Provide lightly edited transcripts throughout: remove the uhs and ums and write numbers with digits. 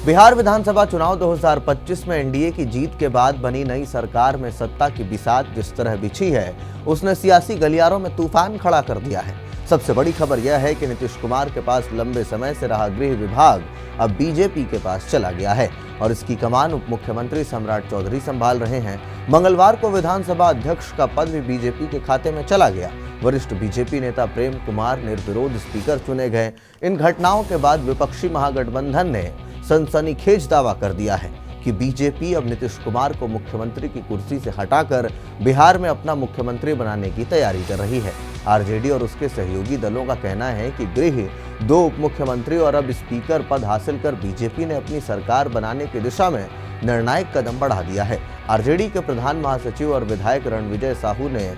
बिहार विधानसभा चुनाव 2025 में एनडीए की जीत के बाद बनी नई सरकार में सत्ता की बिसात जिस तरह बिछी है, उसने सियासी गलियारों में तूफान खड़ा कर दिया है। सबसे बड़ी खबर यह है कि नीतीश कुमार के पास लंबे समय से रहा गृह विभाग अब बीजेपी के पास चला गया है और इसकी कमान उप मुख्यमंत्री सम्राट चौधरी संभाल रहे हैं। मंगलवार को विधानसभा अध्यक्ष का पद भी बीजेपी के खाते में चला गया। वरिष्ठ बीजेपी नेता प्रेम कुमार निर्विरोध स्पीकर चुने गए। इन घटनाओं के बाद विपक्षी महागठबंधन ने सनसनीखेज दावा कर दिया है कि बीजेपी अब नीतीश कुमार को मुख्यमंत्री की कुर्सी से हटाकर बिहार में अपना मुख्यमंत्री बनाने की तैयारी कर रही है। आरजेडी और उसके सहयोगी दलों का कहना है कि गृह, 2 उप मुख्यमंत्री और अब स्पीकर पद हासिल कर बीजेपी ने अपनी सरकार बनाने की दिशा में निर्णायक कदम बढ़ा दिया है। आरजेडी के प्रधान महासचिव और विधायक रणविजय साहू ने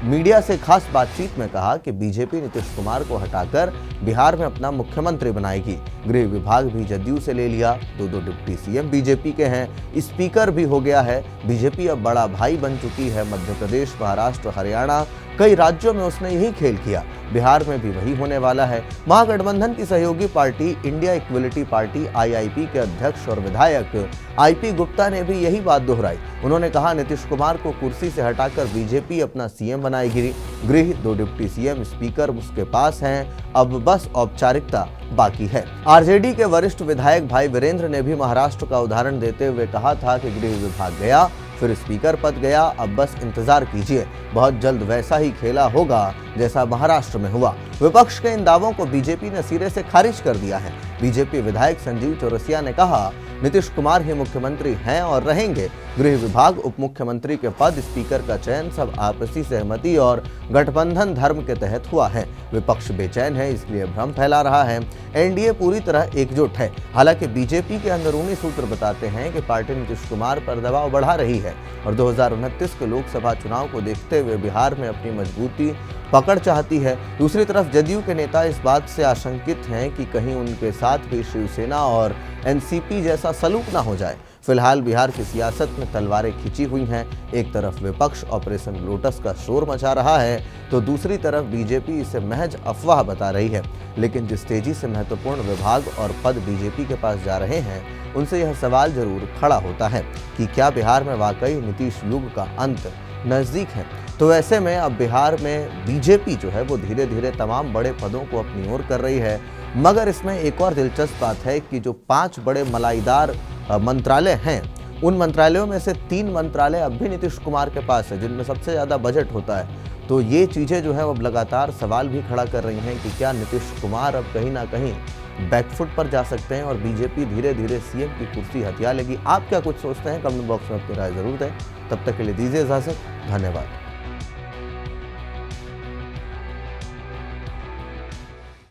मीडिया से खास बातचीत में कहा कि बीजेपी नीतीश कुमार को हटाकर बिहार में अपना मुख्यमंत्री बनाएगी। गृह विभाग भी जदयू से ले लिया। 2 डिप्टी सीएम बीजेपी के हैं। स्पीकर भी हो गया है। बीजेपी अब बड़ा भाई बन चुकी है। मध्य प्रदेश, महाराष्ट्र, हरियाणा, कई राज्यों में उसने यही खेल किया। बिहार में भी वही होने वाला है। महागठबंधन की सहयोगी party India equality party IIP के अध्यक्ष और विधायक आईपी गुप्ता ने भी यही बात दोहराई। उन्होंने कहा, नीतीश कुमार को कुर्सी से हटाकर बीजेपी अपना सीएम बनाएगी। गृह, 2 डिप्टी सीएम, स्पीकर उसके पास हैं। अब बस औपचारिकता बाकी है। आरजेडी के वरिष्ठ विधायक भाई वीरेंद्र ने भी महाराष्ट्र का उदाहरण देते हुए कहा था कि गृह विभाग गया, फिर स्पीकर पद गया, अब बस इंतजार कीजिए, बहुत जल्द वैसा ही खेला होगा जैसा महाराष्ट्र में हुआ। विपक्ष के इन दावों को बीजेपी ने सिरे से खारिज कर दिया है। बीजेपी विधायक संजीव चौरसिया ने कहा, नीतीश कुमार ही मुख्यमंत्री हैं और रहेंगे। गृह विभाग, उप मुख्यमंत्री के पद, स्पीकर का चयन सब आपसी सहमति और गठबंधन धर्म के तहत हुआ है। विपक्ष बेचैन है, इसलिए भ्रम फैला रहा है। एनडीए पूरी तरह एकजुट है। हालांकि बीजेपी के अंदरूनी सूत्र बताते हैं कि पार्टी नीतीश कुमार पर दबाव बढ़ा रही है और 2029 के लोकसभा चुनाव को देखते हुए बिहार में अपनी मजबूती पकड़ चाहती है। दूसरी तरफ जदयू के नेता इस बात से आशंकित हैं कि कहीं उनके साथ भी शिवसेना और एनसीपी जैसा सलूक ना हो जाए। फिलहाल बिहार की सियासत में तलवारें खिंची हुई हैं। एक तरफ विपक्ष ऑपरेशन लोटस का शोर मचा रहा है तो दूसरी तरफ बीजेपी इसे महज अफवाह बता रही है। लेकिन जिस तेजी से महत्वपूर्ण विभाग और पद बीजेपी के पास जा रहे हैं, उनसे यह सवाल जरूर खड़ा होता है कि क्या बिहार में वाकई नीतीश युग का अंत नजदीक है। तो ऐसे में अब बिहार में बीजेपी जो है वो धीरे धीरे तमाम बड़े पदों को अपनी ओर कर रही है। मगर इसमें एक और दिलचस्प बात है कि जो 5 बड़े मलाईदार मंत्रालय हैं, उन मंत्रालयों में से 3 मंत्रालय अब भी नीतीश कुमार के पास है, जिनमें सबसे ज़्यादा बजट होता है। तो ये चीज़ें जो है वो लगातार सवाल भी खड़ा कर रही हैं कि क्या नीतीश कुमार अब कहीं ना कहीं बैकफुट पर जा सकते हैं और बीजेपी धीरे धीरे सीएम की कुर्सी हथिया लेगी। आप क्या कुछ सोचते हैं? कमेंट बॉक्स में अपनी राय जरूर दें। तब तक के लिए दीजिए इजाजत। धन्यवाद।